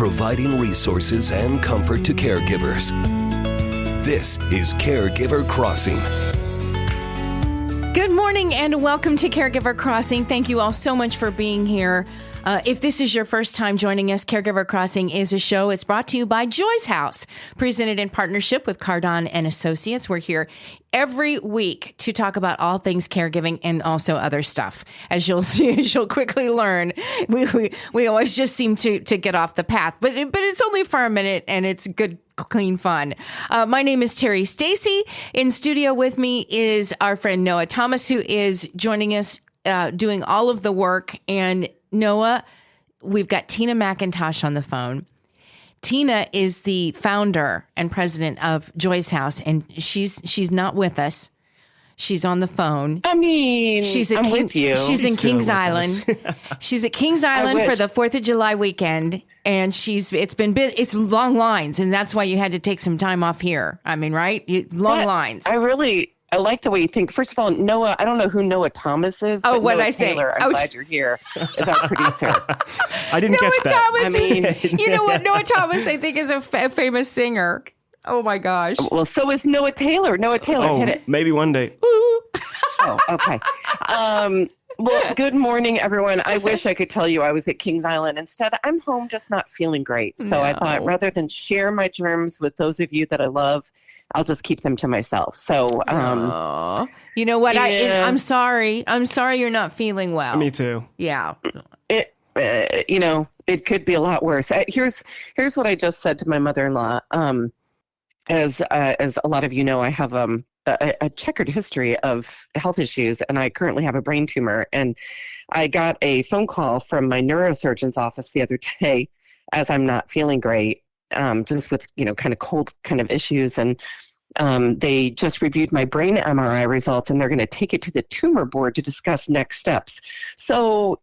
providing resources and comfort to caregivers. This is Caregiver Crossing. Good morning and welcome to Caregiver Crossing. Thank you all so much for being here. If this is your first time joining us, Caregiver Crossing is a show. It's brought to you by Joy's House, presented in partnership with Cardon and Associates. We're here every week to talk about all things caregiving and also other stuff. As you'll see, as you'll quickly learn, we always just seem to get off the path, but it's only for a minute and it's good, clean fun. My name is Terry Stacy. In studio with me is our friend Noah Thomas, who is joining us, doing all of the work. And Noah, we've got Tina McIntosh on the phone. Tina is the founder and president of Joy's House, and she's not with us. She's on the phone. I mean, I'm with you. She's in Kings Island. She's at Kings Island for the 4th of July weekend, and it's long lines, and that's why you had to take some time off here. I mean, right? Long lines. I like the way you think. First of all, Noah, I don't know who Noah Thomas is. Oh, what did I say? Taylor, I'm glad you're here as our producer. I didn't get that. You know what? Noah Thomas, I think, is a famous singer. Oh, my gosh. Well, so is Noah Taylor. Noah Taylor, hit it. Maybe one day. Oh, okay. Well, good morning, everyone. I wish I could tell you I was at Kings Island. Instead, I'm home just not feeling great. So I thought rather than share my germs with those of you that I love, I'll just keep them to myself. So, you know what? Yeah. I'm sorry. I'm sorry you're not feeling well. Me too. Yeah. It could be a lot worse. Here's what I just said to my mother-in-law. As a lot of you know, I have a checkered history of health issues, and I currently have a brain tumor. And I got a phone call from my neurosurgeon's office the other day as I'm not feeling great. Just with, kind of cold kind of issues. And they just reviewed my brain MRI results, and they're going to take it to the tumor board to discuss next steps. So,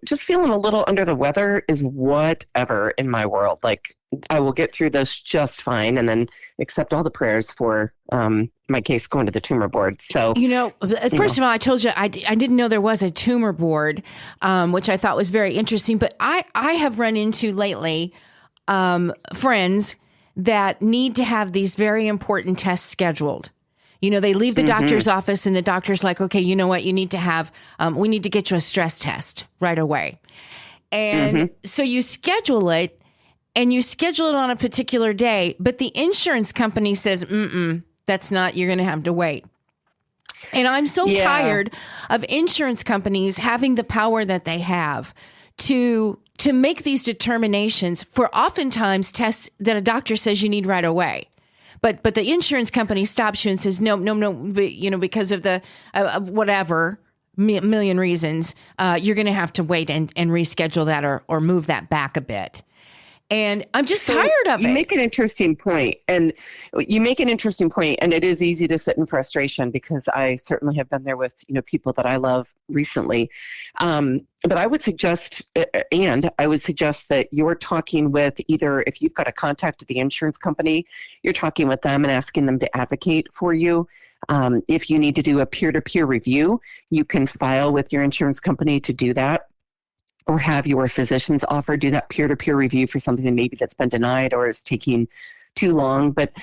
just feeling a little under the weather is whatever in my world. Like, I will get through this just fine, and then accept all the prayers for my case going to the tumor board. So, first of all, I told you I didn't know there was a tumor board, which I thought was very interesting. But I have run into lately friends that need to have these very important tests scheduled. They leave the doctor's office and the doctor's like, okay, you know what? You need to have, we need to get you a stress test right away. And so you schedule it on a particular day, but the insurance company says, that's not, you're going to have to wait. And I'm so tired of insurance companies having the power that they have to make these determinations for oftentimes tests that a doctor says you need right away. But the insurance company stops you and says, no, because of the whatever million reasons, you're going to have to wait and reschedule that or move that back a bit. And I'm just tired of it. You make an interesting point, and it is easy to sit in frustration because I certainly have been there with, people that I love recently. But I would suggest that you're talking with either, if you've got a contact at the insurance company, you're talking with them and asking them to advocate for you. If you need to do a peer-to-peer review, you can file with your insurance company to do that. Or have your physician's offer do that peer-to-peer review for something that maybe that's been denied or is taking too long. But,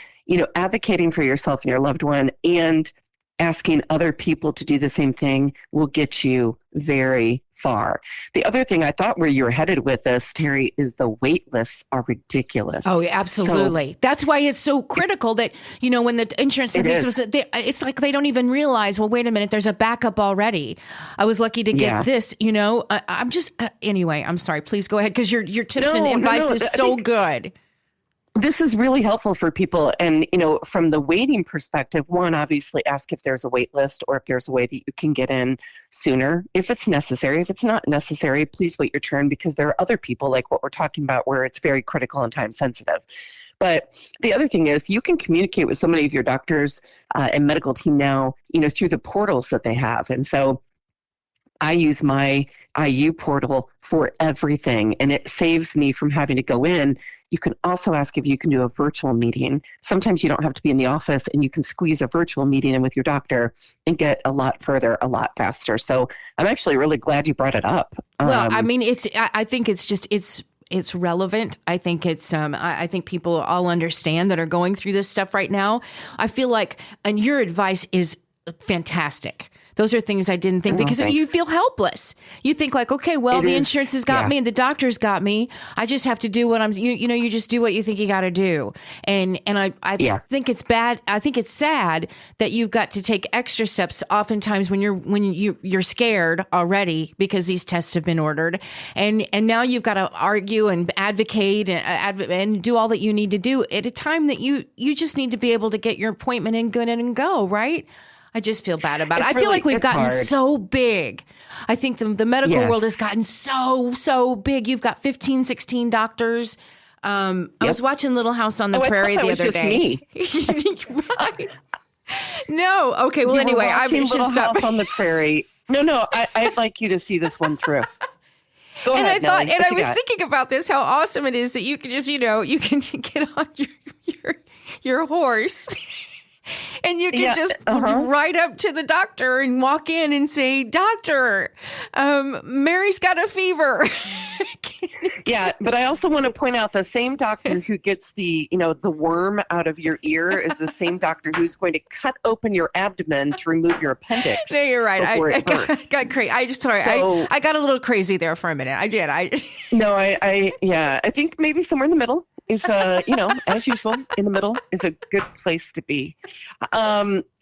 advocating for yourself and your loved one and asking other people to do the same thing will get you very far. The other thing I thought where you were headed with this, Terry, is the wait lists are ridiculous. Oh, absolutely. So, that's why it's so critical that, when the insurance companies, it's like they don't even realize, well, wait a minute, there's a backup already. I was lucky to get this, I'm just, anyway, I'm sorry. Please go ahead because your tips and advice is so good. This is really helpful for people. And, from the waiting perspective, one, obviously ask if there's a wait list or if there's a way that you can get in sooner if it's necessary. If it's not necessary, please wait your turn because there are other people like what we're talking about where it's very critical and time sensitive. But the other thing is you can communicate with so many of your doctors and medical team now, through the portals that they have. And so I use my IU portal for everything, and it saves me from having to go in. You can also ask if you can do a virtual meeting. Sometimes you don't have to be in the office, and you can squeeze a virtual meeting in with your doctor and get a lot further, a lot faster. So I'm actually really glad you brought it up. Well, I mean, I think it's it's relevant. I think it's I think people all understand that are going through this stuff right now. I feel like, and your advice is fantastic. Those are things I didn't think, because you feel helpless. You think like, okay, well, the insurance has got me and the doctor's got me. I just have to do what you just do what you think you got to do. And I think it's bad. I think it's sad that you've got to take extra steps oftentimes when you're scared already because these tests have been ordered. And now you've got to argue and advocate and do all that you need to do at a time that you just need to be able to get your appointment in good and go, right? I just feel bad about it. I feel like we've gotten so big. I think the medical world has gotten so big. You've got 15, 16 doctors. I was watching Little House on the Prairie the other day. Right. No. Okay. Well, anyway, I should Little stop. House on the Prairie. No. I'd like you to see this one through. Go ahead, Nellie. I was thinking about this, how awesome it is that you can just, you can get on your horse. And you can just ride up to the doctor and walk in and say, "Doctor, Mary's got a fever." Yeah, but I also want to point out the same doctor who gets the worm out of your ear is the same doctor who's going to cut open your abdomen to remove your appendix. No, you're right. I got crazy. I got a little crazy there for a minute. I did. I think maybe somewhere in the middle is, as usual, in the middle is a good place to be.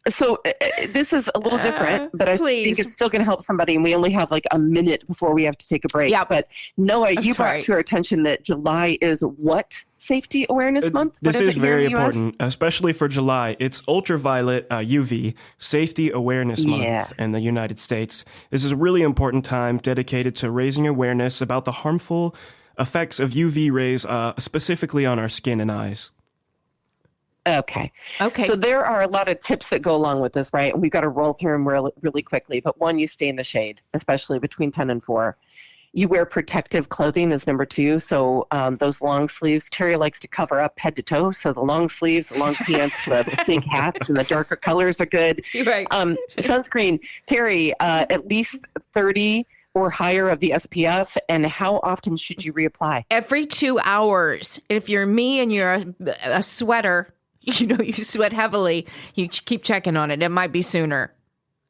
So this is a little different, but I think it's still going to help somebody. And we only have like a minute before we have to take a break. Yeah. But Noah, you brought to our attention that July is what Safety Awareness Month? This is very important, especially for July. It's ultraviolet UV Safety Awareness Month in the United States. This is a really important time dedicated to raising awareness about the harmful effects of UV rays, specifically on our skin and eyes. Okay. So there are a lot of tips that go along with this, right? And we've got to roll through them really quickly. But one, you stay in the shade, especially between 10 and 4. You wear protective clothing is number 2. So those long sleeves, Terry likes to cover up head to toe. So the long sleeves, the long pants, the big hats, and the darker colors are good. Right. Sunscreen, Terry, at least 30 or higher of the SPF, and how often should you reapply? Every 2 hours. If you're me and you're a sweater, you sweat heavily, you keep checking on it. It might be sooner.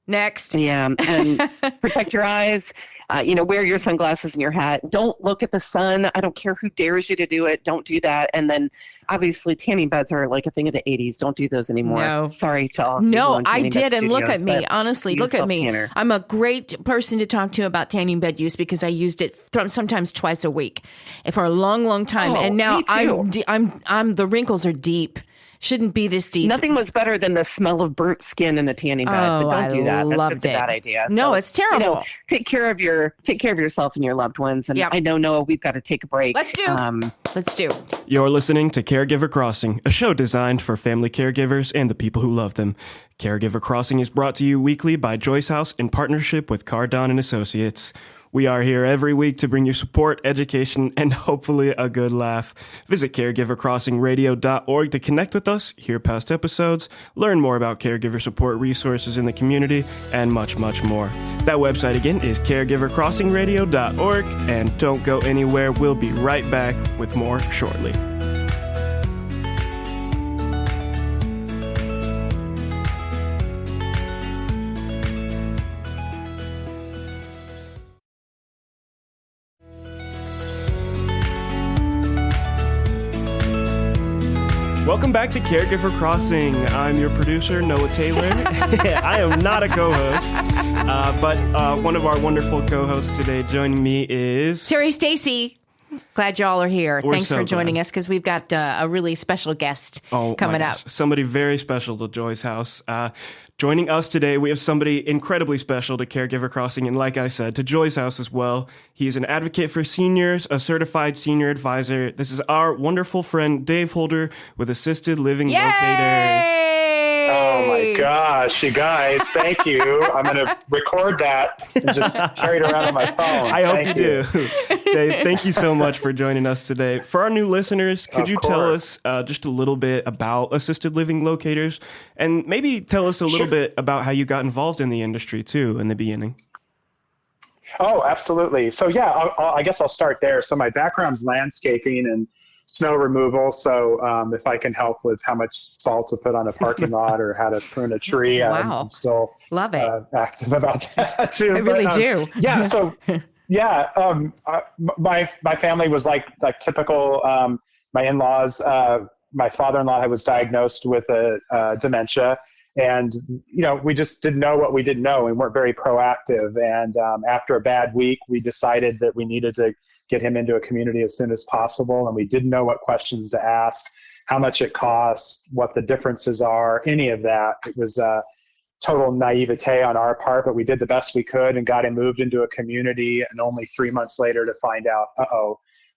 Next. Yeah, and protect your eyes. Wear your sunglasses and your hat. Don't look at the sun. I don't care who dares you to do it. Don't do that. And then, obviously, tanning beds are like a thing of the 80s. Don't do those anymore. No. Sorry to all. No, I did. And look at me. Honestly, look at me. Tanner. I'm a great person to talk to about tanning bed use because I used it sometimes twice a week for a long, long time. And now I'm the wrinkles are deep. Shouldn't be this deep. Nothing was better than the smell of burnt skin in a tanning bed. But don't do that. That's just a bad idea. No, it's terrible. Take care of yourself and your loved ones. And I know, Noah, we've got to take a break. Let's do. You're listening to Caregiver Crossing, a show designed for family caregivers and the people who love them. Caregiver Crossing is brought to you weekly by Joyce House in partnership with Cardon and Associates. We are here every week to bring you support, education, and hopefully a good laugh. Visit caregivercrossingradio.org to connect with us, hear past episodes, learn more about caregiver support resources in the community, and much, much more. That website again is caregivercrossingradio.org, and don't go anywhere. We'll be right back with more shortly. Welcome back to Caregiver Crossing. I'm your producer, Noah Taylor. I am not a co-host, but one of our wonderful co-hosts today joining me is... Terry Stacy. Glad y'all are here. Thanks for joining us because we've got a really special guest coming up. Somebody very special to Joy's House. Joining us today, we have somebody incredibly special to Caregiver Crossing, and like I said, to Joy's House as well. He's an advocate for seniors, a certified senior advisor. This is our wonderful friend, Dave Holder, with Assisted Living Locators. Oh my gosh, you guys, thank you. I'm going to record that and just carry it around on my phone. I hope you do. Dave, thank you so much for joining us today. For our new listeners, could you tell us just a little bit about Assisted Living Locators and maybe tell us a little bit about how you got involved in the industry too in the beginning? Oh, absolutely. So yeah, I guess I'll start there. So my background's landscaping and snow removal. So if I can help with how much salt to put on a parking lot or how to prune a tree, Wow. I'm still Love it. active about that too. I really do. Yeah. So yeah, my family was like typical. My in-laws, my father-in-law was diagnosed with a dementia. And, we just didn't know what we didn't know. We weren't very proactive. And after a bad week, we decided that we needed to get him into a community as soon as possible. And we didn't know what questions to ask, how much it costs, what the differences are, any of that. It was total naivete on our part, but we did the best we could and got him moved into a community. And only 3 months later to find out,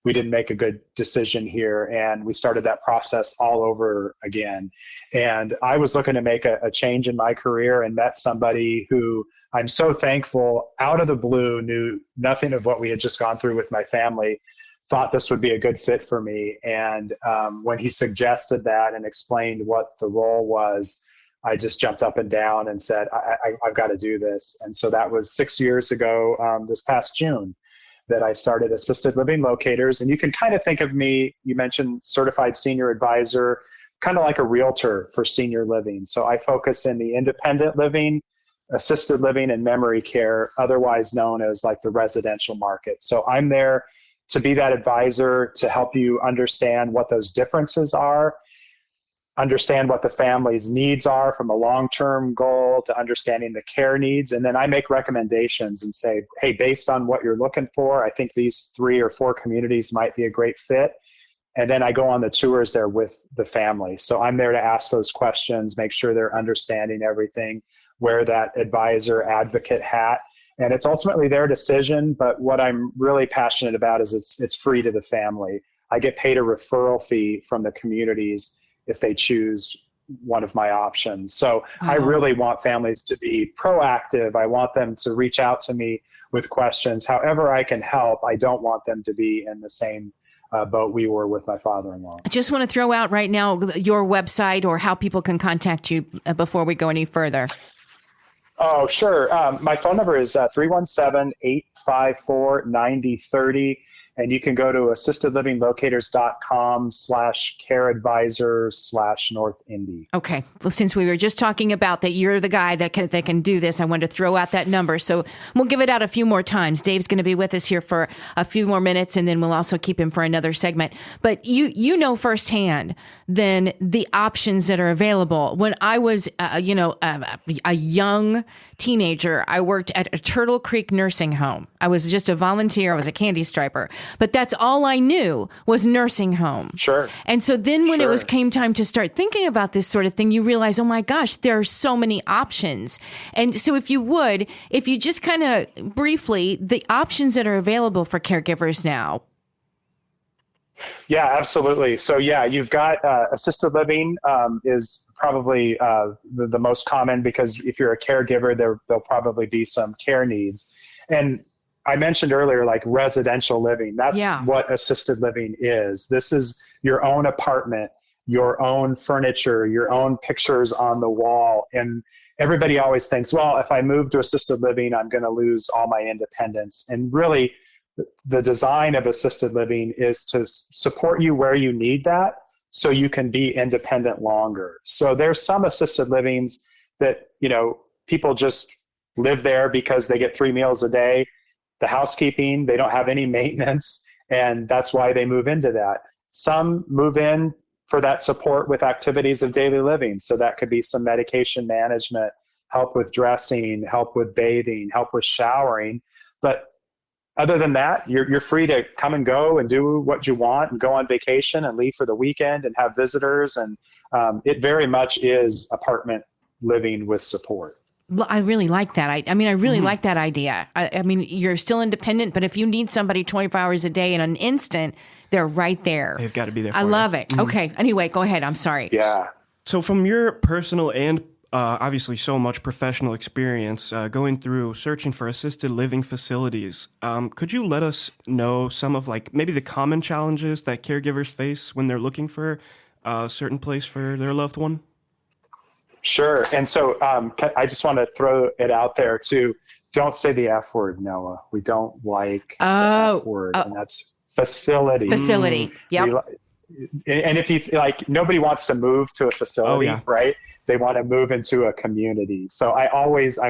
we didn't make a good decision here. And we started that process all over again. And I was looking to make a change in my career and met somebody who I'm so thankful out of the blue knew nothing of what we had just gone through with my family, thought this would be a good fit for me. And when he suggested that and explained what the role was, I just jumped up and down and said, I've got to do this. And so that was 6 years ago, this past June, that I started Assisted Living Locators. And you can kind of think of me, you mentioned certified senior advisor, kind of like a realtor for senior living. So I focus in the independent living, assisted living, and memory care, otherwise known as like the residential market. So I'm there to be that advisor to help you understand what those differences are, understand what the family's needs are from a long-term goal to understanding the care needs. And then I make recommendations and say, hey, based on what you're looking for, I think these 3 or 4 communities might be a great fit. And then I go on the tours there with the family. So I'm there to ask those questions, make sure they're understanding everything, wear that advisor advocate hat. And it's ultimately their decision. But what I'm really passionate about is it's free to the family. I get paid a referral fee from the communities if they choose one of my options. So I really want families to be proactive. I want them to reach out to me with questions. However I can help, I don't want them to be in the same boat we were with my father-in-law. I just want to throw out right now your website or how people can contact you before we go any further. Oh, sure. My phone number is 317-854-9030. And you can go to assistedlivinglocators.com/careadvisor/North Indy. Okay. Well, since we were just talking about that you're the guy that can do this, I wanted to throw out that number. So we'll give it out a few more times. Dave's going to be with us here for a few more minutes, and then we'll also keep him for another segment. But you know firsthand then the options that are available. When I was, a young teenager, I worked at a Turtle Creek nursing home. I was just a volunteer. I was a candy striper. But that's all I knew was nursing home. Sure. And so then when it came time to start thinking about this sort of thing, you realize, oh my gosh, there are so many options. And so if you just kind of briefly, the options that are available for caregivers now. Yeah, absolutely. So yeah, you've got assisted living is probably the most common, because if you're a caregiver, there'll probably be some care needs. And I mentioned earlier, like residential living, that's what assisted living is. This is your own apartment, your own furniture, your own pictures on the wall. And everybody always thinks, well, if I move to assisted living, I'm going to lose all my independence. And really, the design of assisted living is to support you where you need that so you can be independent longer. So there's some assisted livings that, people just live there because they get 3 meals a day. The housekeeping, they don't have any maintenance, and that's why they move into that. Some move in for that support with activities of daily living. So that could be some medication management, help with dressing, help with bathing, help with showering. But other than that, you're free to come and go and do what you want and go on vacation and leave for the weekend and have visitors. And it very much is apartment living with support. I really like that. I really like that idea. I mean, you're still independent, but if you need somebody 24 hours a day in an instant, they're right there. They've got to be there for I you. love it. Okay. Anyway, go ahead. I'm sorry. Yeah. So from your personal and obviously so much professional experience going through searching for assisted living facilities, could you let us know some of maybe the common challenges that caregivers face when they're looking for a certain place for their loved one? Sure. And so I just want to throw it out there too. don't say the F word, Noah. We don't like the F word, and that's facility. Facility. Yep. And if you like, nobody wants to move to a facility, right? They want to move into a community. So I always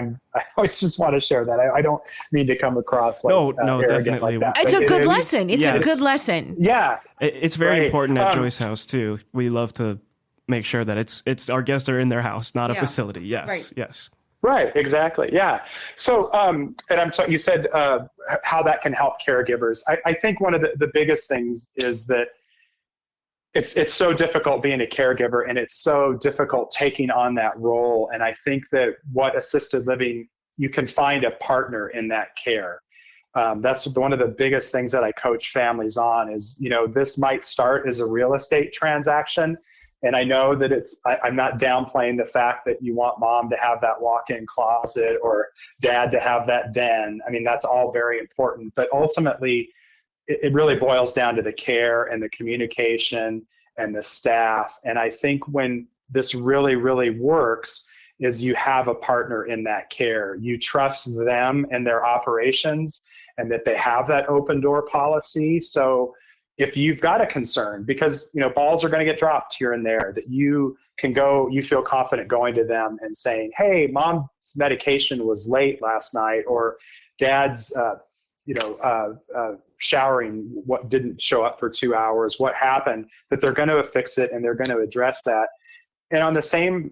just want to share that. I don't mean to come across like arrogant definitely. like that. It's a good lesson. It's a good lesson. Yeah, it's very important at Joyce House too. We love to make sure that it's our guests are in their house, not a facility. Yes, right. Yes. Right, exactly. Yeah. So, you said how that can help caregivers. I think one of the biggest things is that it's so difficult being a caregiver, and it's so difficult taking on that role. And I think that what assisted living, you can find a partner in that care. That's one of the biggest things that I coach families on is, this might start as a real estate transaction. And I know that I'm not downplaying the fact that you want mom to have that walk-in closet or dad to have that den. I mean, that's all very important. But ultimately, it really boils down to the care and the communication and the staff. And I think when this really, really works is you have a partner in that care. You trust them and their operations and that they have that open door policy. So if you've got a concern, because balls are going to get dropped here and there, that you can go, you feel confident going to them and saying, hey, mom's medication was late last night, or dad's showering what didn't show up for 2 hours, what happened, that they're going to fix it and they're going to address that. And on the same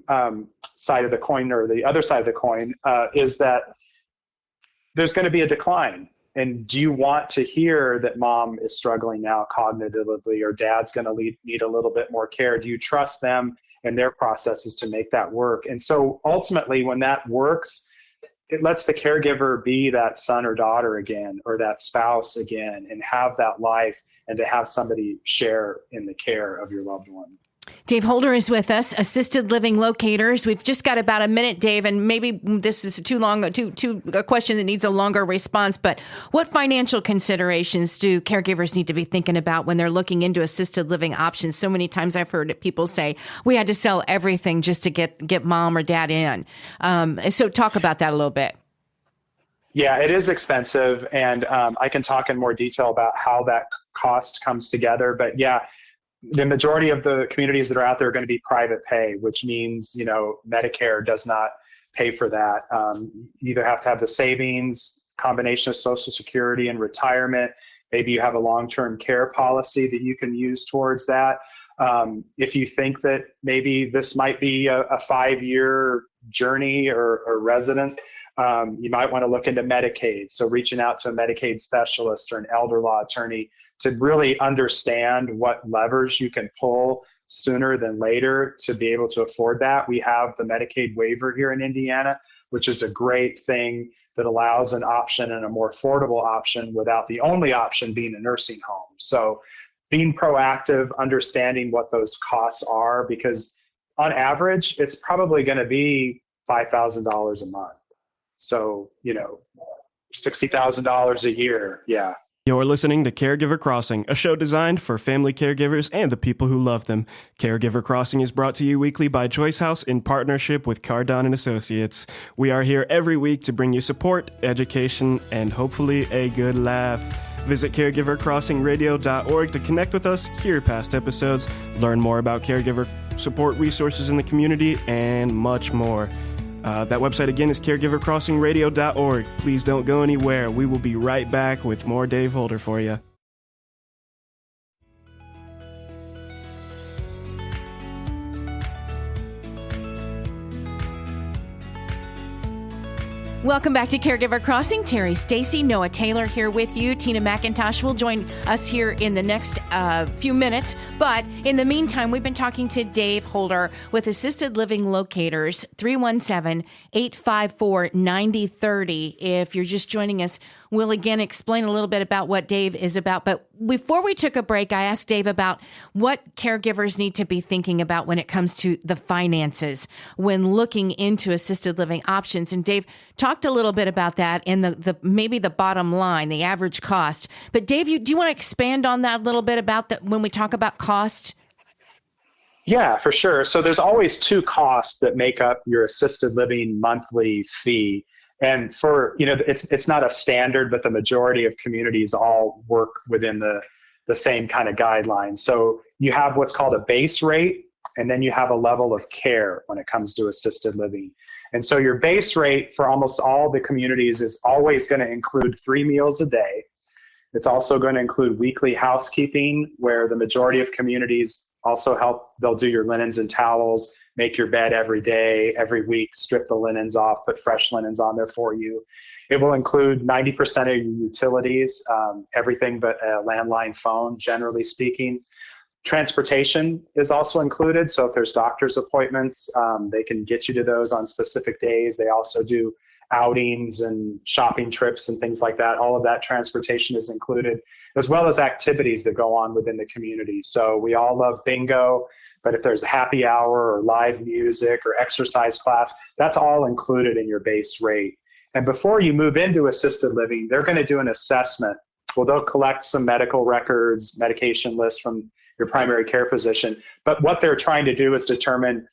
side of the coin, or the other side of the coin, is that there's going to be a decline. And do you want to hear that mom is struggling now cognitively, or dad's going to need a little bit more care? Do you trust them and their processes to make that work? And so ultimately, when that works, it lets the caregiver be that son or daughter again, or that spouse again, and have that life, and to have somebody share in the care of your loved one. Dave Holder is with us, Assisted Living Locators. We've just got about a minute, Dave, and maybe this is too long, a question that needs a longer response, but what financial considerations do caregivers need to be thinking about when they're looking into assisted living options? So many times I've heard people say, we had to sell everything just to get mom or dad in. So talk about that a little bit. Yeah, it is expensive, and I can talk in more detail about how that cost comes together, but yeah, the majority of the communities that are out there are going to be private pay, which means, Medicare does not pay for that. You either have to have the savings, combination of Social Security and retirement. Maybe you have a long-term care policy that you can use towards that. If you think that maybe this might be a 5-year journey or resident, you might want to look into Medicaid. So reaching out to a Medicaid specialist or an elder law attorney to really understand what levers you can pull sooner than later to be able to afford that. We have the Medicaid waiver here in Indiana, which is a great thing that allows an option and a more affordable option without the only option being a nursing home. So being proactive, understanding what those costs are, because on average, it's probably going to be $5,000 a month. So, $60,000 a year. Yeah. You're listening to Caregiver Crossing, a show designed for family caregivers and the people who love them. Caregiver Crossing is brought to you weekly by Joyce House in partnership with Cardon & Associates. We are here every week to bring you support, education, and hopefully a good laugh. Visit caregivercrossingradio.org to connect with us, hear past episodes, learn more about caregiver support resources in the community, and much more. That website again is caregivercrossingradio.org. Please don't go anywhere. We will be right back with more Dave Holder for you. Welcome back to Caregiver Crossing. Terry Stacy, Noah Taylor here with you. Tina McIntosh will join us here in the next few minutes. But in the meantime, we've been talking to Dave Holder with Assisted Living Locators, 317-854-9030. If you're just joining us, we'll again explain a little bit about what Dave is about. But before we took a break, I asked Dave about what caregivers need to be thinking about when it comes to the finances when looking into assisted living options. And Dave talked a little bit about that in the maybe the bottom line, the average cost. But Dave, do you want to expand on that a little bit about that when we talk about cost? Yeah, for sure. So there's always two costs that make up your assisted living monthly fee. And for, it's not a standard, but the majority of communities all work within the same kind of guidelines. So you have what's called a base rate, and then you have a level of care when it comes to assisted living. And so your base rate for almost all the communities is always going to include 3 meals a day. It's also going to include weekly housekeeping, where the majority of communities also help. They'll do your linens and towels, make your bed every day, every week, strip the linens off, put fresh linens on there for you. It will include 90% of your utilities, everything but a landline phone, generally speaking. Transportation is also included. So if there's doctor's appointments, they can get you to those on specific days. They also do outings and shopping trips and things like that. All of that transportation is included, as well as activities that go on within the community. So we all love bingo, but if there's a happy hour or live music or exercise class, that's all included in your base rate. And before you move into assisted living, they're going to do an assessment. Well, they'll collect some medical records, medication lists from your primary care physician. But what they're trying to do is determine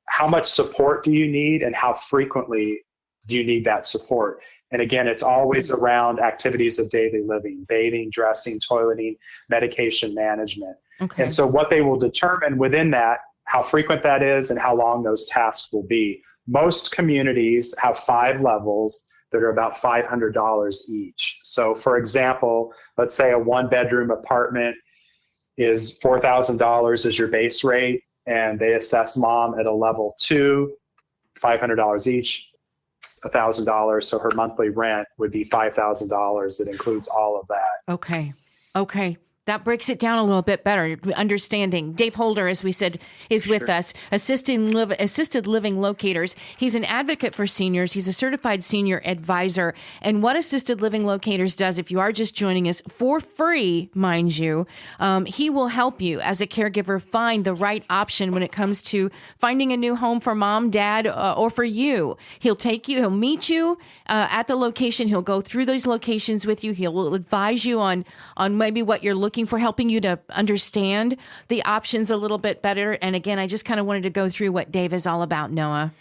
how much support do you need and how frequently do you need that support. And again, it's always around activities of daily living: bathing, dressing, toileting, medication management. Okay. And so what they will determine within that, how frequent that is and how long those tasks will be. Most communities have 5 levels that are about $500 each. So for example, let's say a 1-bedroom apartment is $4,000 as your base rate, and they assess mom at a level 2, $500 each, $1,000. So her monthly rent would be $5,000. That includes all of that. Okay. That breaks it down a little bit better, understanding. Dave Holder, as we said, is with us, Assisted Living Locators. He's an advocate for seniors. He's a certified senior advisor. And what Assisted Living Locators does, if you are just joining us, for free, mind you, he will help you as a caregiver find the right option when it comes to finding a new home for mom, dad, or for you. He'll meet you at the location. He'll go through those locations with you. He'll advise you on maybe what you're looking for, helping you to understand the options a little bit better. And again, I just kind of wanted to go through what Dave is all about, Noah.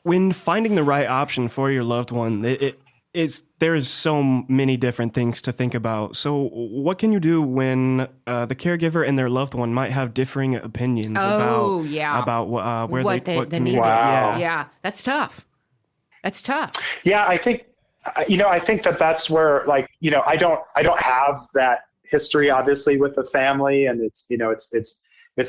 When finding the right option for your loved one, there is so many different things to think about. So what can you do when the caregiver and their loved one might have differing opinions about what the need is? Wow. Yeah, that's tough. Yeah, I think that's where, I don't have that history, obviously, with the family, and it's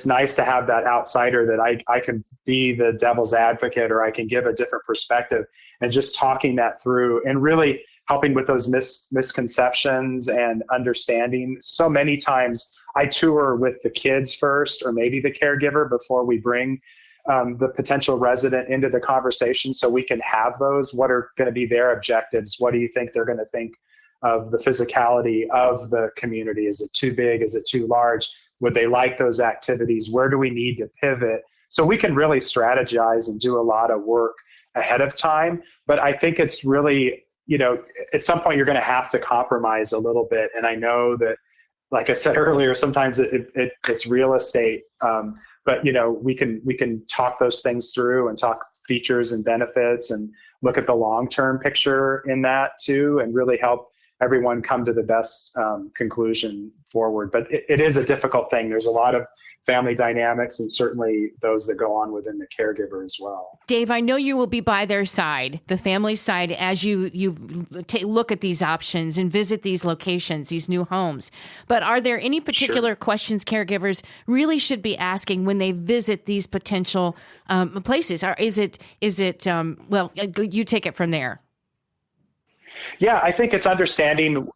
nice to have that outsider that I can be the devil's advocate, or I can give a different perspective, and just talking that through and really helping with those misconceptions and understanding. So many times I tour with the kids first, or maybe the caregiver, before we bring the potential resident into the conversation, so we can have those. What are going to be their objectives? What do you think they're going to think of the physicality of the community? Is it too big? Is it too large? Would they like those activities? Where do we need to pivot? So we can really strategize and do a lot of work ahead of time. But I think it's really, at some point you're going to have to compromise a little bit. And I know that, like I said earlier, sometimes it's real estate. But we can talk those things through and talk features and benefits and look at the long-term picture in that too, and really help everyone come to the best conclusion forward. But it is a difficult thing. There's a lot of family dynamics, and certainly those that go on within the caregiver as well. Dave, I know you will be by their side, the family side, as you look at these options and visit these locations, these new homes. But are there any particular questions caregivers really should be asking when they visit these potential places? Or is it you take it from there. Yeah, I think it's understanding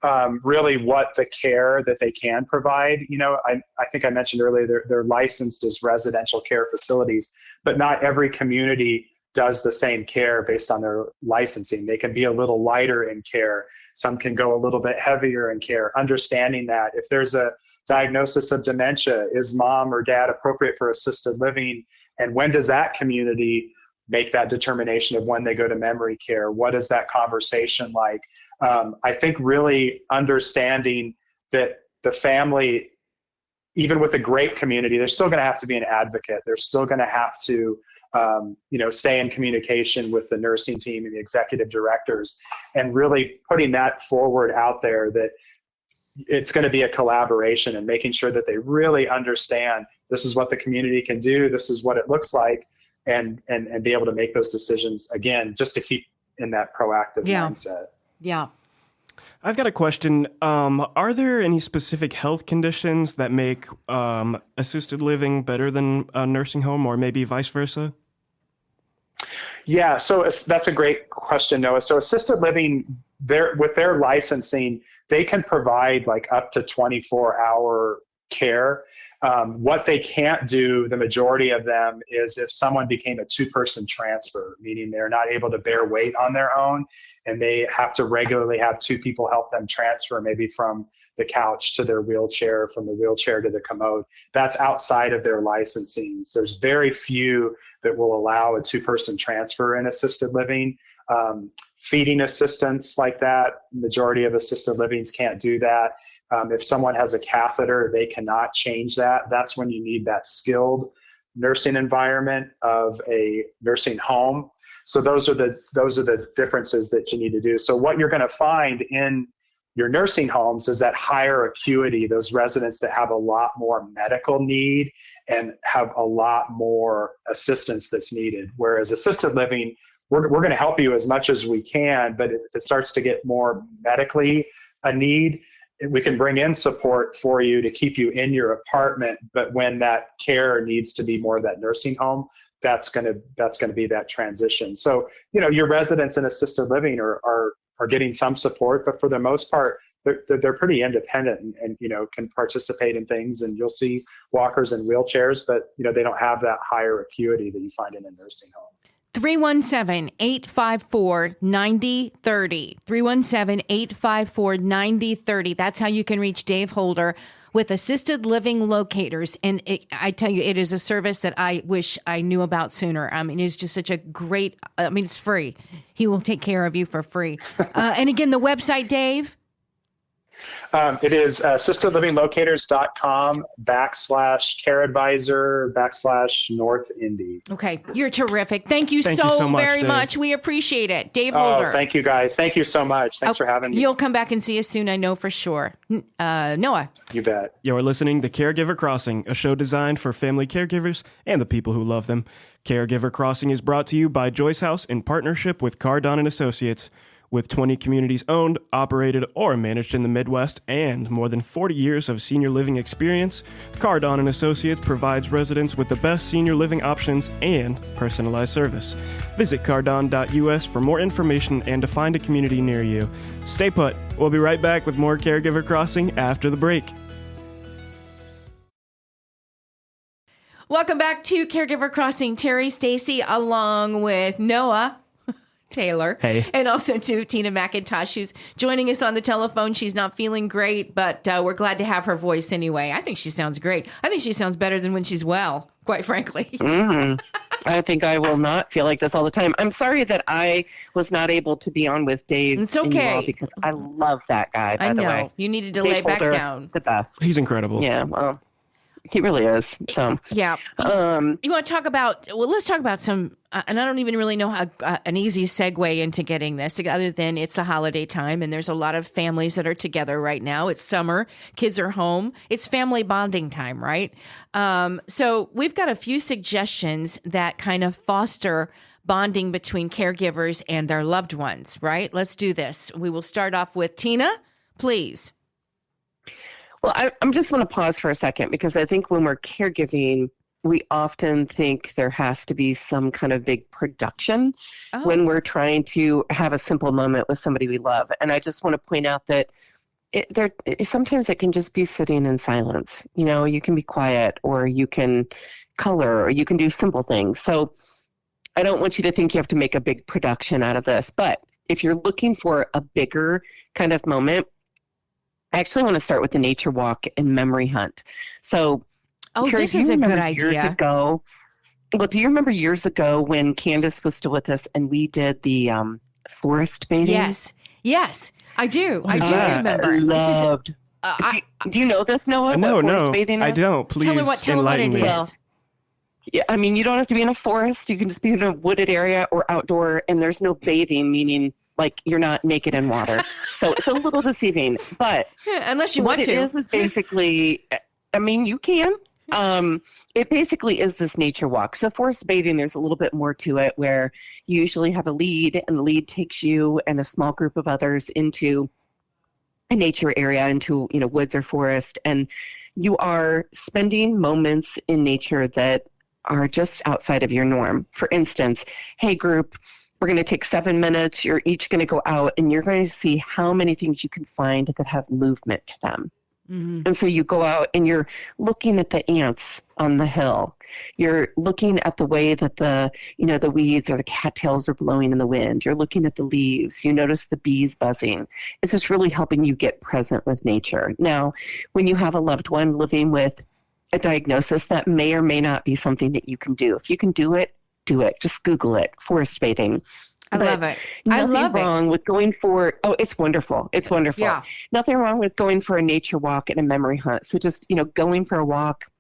really what the care that they can provide. I think I mentioned earlier, they're licensed as residential care facilities, but not every community does the same care based on their licensing. They can be a little lighter in care. Some can go a little bit heavier in care. Understanding that if there's a diagnosis of dementia, is mom or dad appropriate for assisted living? And when does that community make that determination of when they go to memory care? What is that conversation like? I think really understanding that the family, even with a great community, there's still going to have to be an advocate. They're still going to have to stay in communication with the nursing team and the executive directors, and really putting that forward out there that it's going to be a collaboration, and making sure that they really understand this is what the community can do, this is what it looks like, and be able to make those decisions, again, just to keep in that proactive mindset. Yeah. I've got a question. Are there any specific health conditions that make assisted living better than a nursing home, or maybe vice versa? Yeah, so that's a great question, Noah. So assisted living, with their licensing, they can provide like up to 24-hour care. What they can't do, the majority of them, is if someone became a two-person transfer, meaning they're not able to bear weight on their own, and they have to regularly have two people help them transfer, maybe from the couch to their wheelchair, from the wheelchair to the commode. That's outside of their licensing. So there's very few that will allow a two-person transfer in assisted living. Feeding assistants like that, majority of assisted livings can't do that. If someone has a catheter, they cannot change that. That's when you need that skilled nursing environment of a nursing home. So those are the differences that you need to do. So what you're going to find in your nursing homes is that higher acuity, those residents that have a lot more medical need and have a lot more assistance that's needed. Whereas assisted living, we're going to help you as much as we can, but if it starts to get more medically a need, we can bring in support for you to keep you in your apartment. But when that care needs to be more of that nursing home, that's going to be that transition. So, your residents in assisted living are getting some support, but for the most part, they're pretty independent and can participate in things. And you'll see walkers and wheelchairs, but they don't have that higher acuity that you find in a nursing home. 317-854-9030. 317-854-9030. That's how you can reach Dave Holder with Assisted Living Locators. And I tell you, it is a service that I wish I knew about sooner. I mean, it's just such a great, it's free. He will take care of you for free. And again, the website, Dave? It is assistedlivinglocators.com/careadvisor/North Indy. Okay. You're terrific. Thank you so very much. We appreciate it. Dave Holder. Thank you, guys. Thank you so much. Thanks for having me. You'll come back and see us soon, I know for sure. Noah. You bet. You're listening to Caregiver Crossing, a show designed for family caregivers and the people who love them. Caregiver Crossing is brought to you by Joyce House in partnership with Cardon and Associates. With 20 communities owned, operated, or managed in the Midwest and more than 40 years of senior living experience, Cardon and Associates provides residents with the best senior living options and personalized service. Visit cardon.us for more information and to find a community near you. Stay put. We'll be right back with more Caregiver Crossing after the break. Welcome back to Caregiver Crossing. Terry Stacy along with Noah Taylor. Hey. And also to Tina McIntosh, who's joining us on the telephone. She's not feeling great, but we're glad to have her voice anyway. I think she sounds great. I think she sounds better than when she's well, quite frankly. I think I will not feel like this all the time. I'm sorry that I was not able to be on with Dave. It's okay. Because I love that guy, by the way. I know. You needed to Dave lay back Holder, down. The best. He's incredible. Yeah, well, he really is. So yeah. You want to talk about? Well, let's talk about some. And I don't even really know how an easy segue into getting this, other than it's the holiday time, and there's a lot of families that are together right now. It's summer, kids are home. It's family bonding time, right? So we've got a few suggestions that kind of foster bonding between caregivers and their loved ones. Right? Let's do this. We will start off with Tina, please. Well, I'm just want to pause for a second, because I think when we're caregiving, we often think there has to be some kind of big production when we're trying to have a simple moment with somebody we love. And I just want to point out that sometimes it can just be sitting in silence. You can be quiet, or you can color, or you can do simple things. So I don't want you to think you have to make a big production out of this. But if you're looking for a bigger kind of moment, I actually want to start with the nature walk and memory hunt. So, Carrie, this is a good idea. Do you remember years ago when Candace was still with us and we did the forest bathing? Yes, I do. I do remember. Loved. Do you know this, Noah? No, forest bathing is? I don't. Please tell her what it enlighten me. is. Yeah, I mean, you don't have to be in a forest. You can just be in a wooded area or outdoor, and there's no bathing, meaning like you're not naked in water. So it's a little deceiving. But unless you want what to. it is basically, I mean, you can. It basically is this nature walk. So forest bathing, there's a little bit more to it, where you usually have a lead, and the lead takes you and a small group of others into a nature area, into, you know, woods or forest, and you are spending moments in nature that are just outside of your norm. For instance, hey group, we're going to take 7 minutes. You're each going to go out, and you're going to see how many things you can find that have movement to them. Mm-hmm. And so you go out and you're looking at the ants on the hill. You're looking at the way that the weeds or the cattails are blowing in the wind. You're looking at the leaves. You notice the bees buzzing. It's just really helping you get present with nature. Now, when you have a loved one living with a diagnosis, that may or may not be something that you can do. If you can do it, do it. Just Google it, forest bathing. I love it. Nothing wrong with going for, it's wonderful. It's wonderful. Yeah. Nothing wrong with going for a nature walk and a memory hunt. So just, going for a walk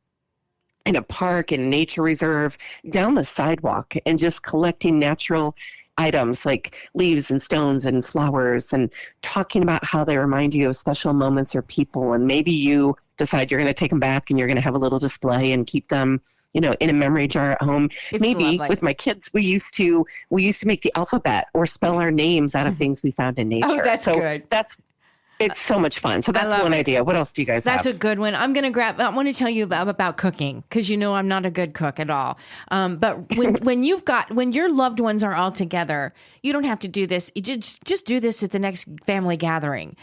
in a park, in a nature reserve, down the sidewalk, and just collecting natural items like leaves and stones and flowers, and talking about how they remind you of special moments or people. And maybe you decide you're going to take them back and you're going to have a little display and keep them, in a memory jar at home. It's maybe lovely. With my kids, we used to make the alphabet or spell our names out of things we found in nature. Oh, that's good. It's so much fun. So that's one idea. What else do you guys have? That's a good one. I want to tell you about cooking, because I'm not a good cook at all. But when your loved ones are all together, you don't have to do this. You just do this at the next family gathering.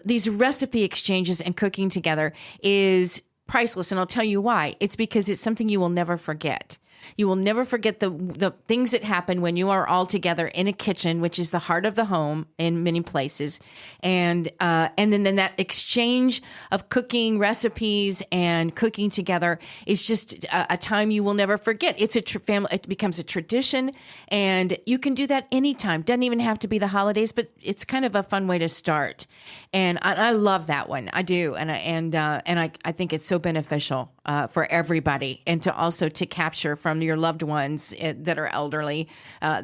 These recipe exchanges and cooking together is priceless, and I'll tell you why. It's because it's something you will never forget. You will never forget the things that happen when you are all together in a kitchen, which is the heart of the home in many places, and then that exchange of cooking recipes and cooking together is just a time you will never forget. It's family. It becomes a tradition, and you can do that anytime. Doesn't even have to be the holidays, but it's kind of a fun way to start. And I love that one. I do, and I think it's so beneficial for everybody, and to capture from your loved ones that are elderly,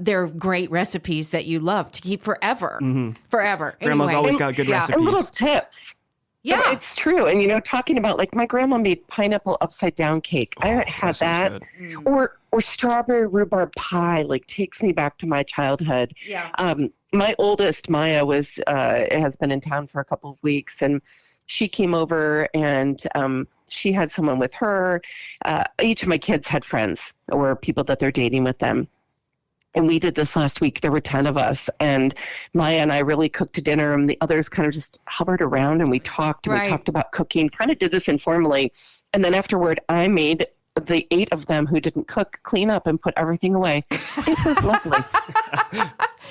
they're great recipes that you love to keep forever. Mm-hmm. Forever. Grandma's always got good recipes. And little tips. Yeah, but it's true. And talking about, like, my grandma made pineapple upside down cake. I haven't had that. Or strawberry rhubarb pie, like, takes me back to my childhood. Yeah. My oldest, Maya, has been in town for a couple of weeks, and she came over, and she had someone with her. Each of my kids had friends or people that they're dating with them. And we did this last week. There were 10 of us, and Maya and I really cooked a dinner, and the others kind of just hovered around, and we talked, and we talked about cooking, kind of did this informally. And then afterward, I made the 8 of them who didn't cook clean up and put everything away. It was lovely.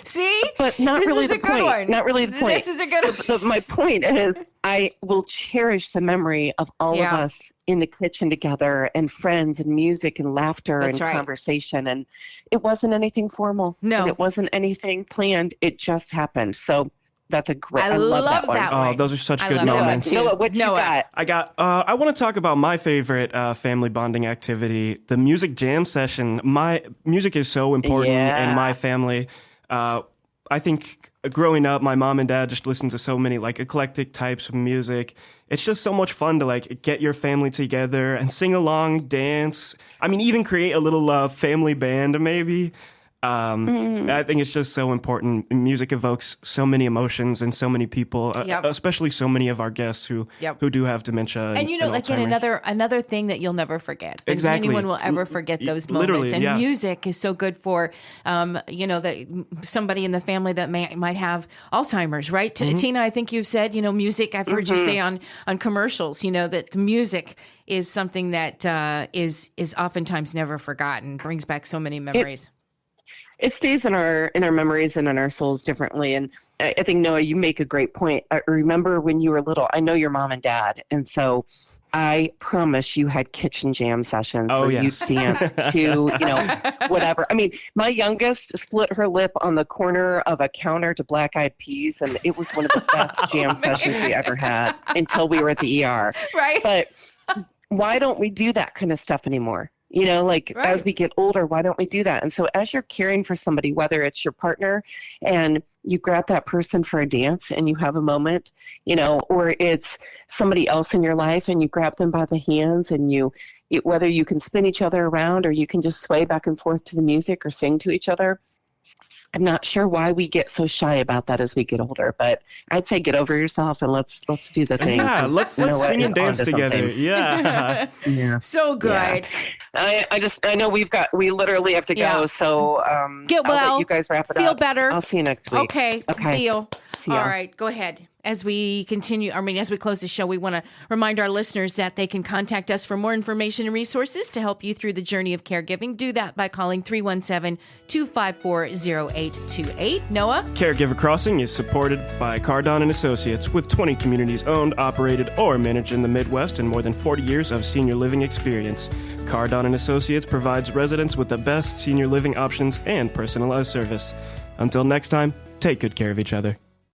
See? But not this really is the a good point. one. Not really the point. This is a good one. My point is, I will cherish the memory of all of us in the kitchen together, and friends and music and laughter and conversation. And it wasn't anything formal. No. And it wasn't anything planned. It just happened. So that's a great, I love that one. Oh, those are such good moments. Noah, what you got? I want to talk about my favorite family bonding activity, the music jam session. My music is so important in my family. I think growing up, my mom and dad just listened to so many like eclectic types of music. It's just so much fun to like get your family together and sing along, dance. I mean, even create a little family band maybe. I think it's just so important. Music evokes so many emotions in so many people, especially so many of our guests who do have dementia. And again, another thing that you'll never forget. Exactly. Anyone will ever forget those moments. And music is so good for, somebody in the family that might have Alzheimer's, right? Mm-hmm. Tina, I think you've said, music, I've heard you say on commercials, that the music is something that is oftentimes never forgotten, brings back so many memories. It stays in our memories and in our souls differently. And I think, Noah, you make a great point. I remember when you were little, I know your mom and dad. And so I promise you had kitchen jam sessions where you danced to, whatever. I mean, my youngest split her lip on the corner of a counter to Black Eyed Peas. And it was one of the best jam sessions we ever had until we were at the ER. Right. But why don't we do that kind of stuff anymore? Like Right. as we get older, why don't we do that? And so as you're caring for somebody, whether it's your partner and you grab that person for a dance and you have a moment, or it's somebody else in your life and you grab them by the hands and whether you can spin each other around or you can just sway back and forth to the music or sing to each other. I'm not sure why we get so shy about that as we get older, but I'd say get over yourself and let's do the thing. Yeah, let's sing and dance together. Something. Yeah. Yeah. So good. Yeah. I know we literally have to go. Yeah. So Get I'll well. let you guys wrap it Feel up. better. I'll see you next week. Okay. Deal. See ya. All right. Go ahead. As we continue, as we close the show, we want to remind our listeners that they can contact us for more information and resources to help you through the journey of caregiving. Do that by calling 317-254-0828. Noah? Caregiver Crossing is supported by Cardon and Associates with 20 communities owned, operated, or managed in the Midwest and more than 40 years of senior living experience. Cardon and Associates provides residents with the best senior living options and personalized service. Until next time, take good care of each other.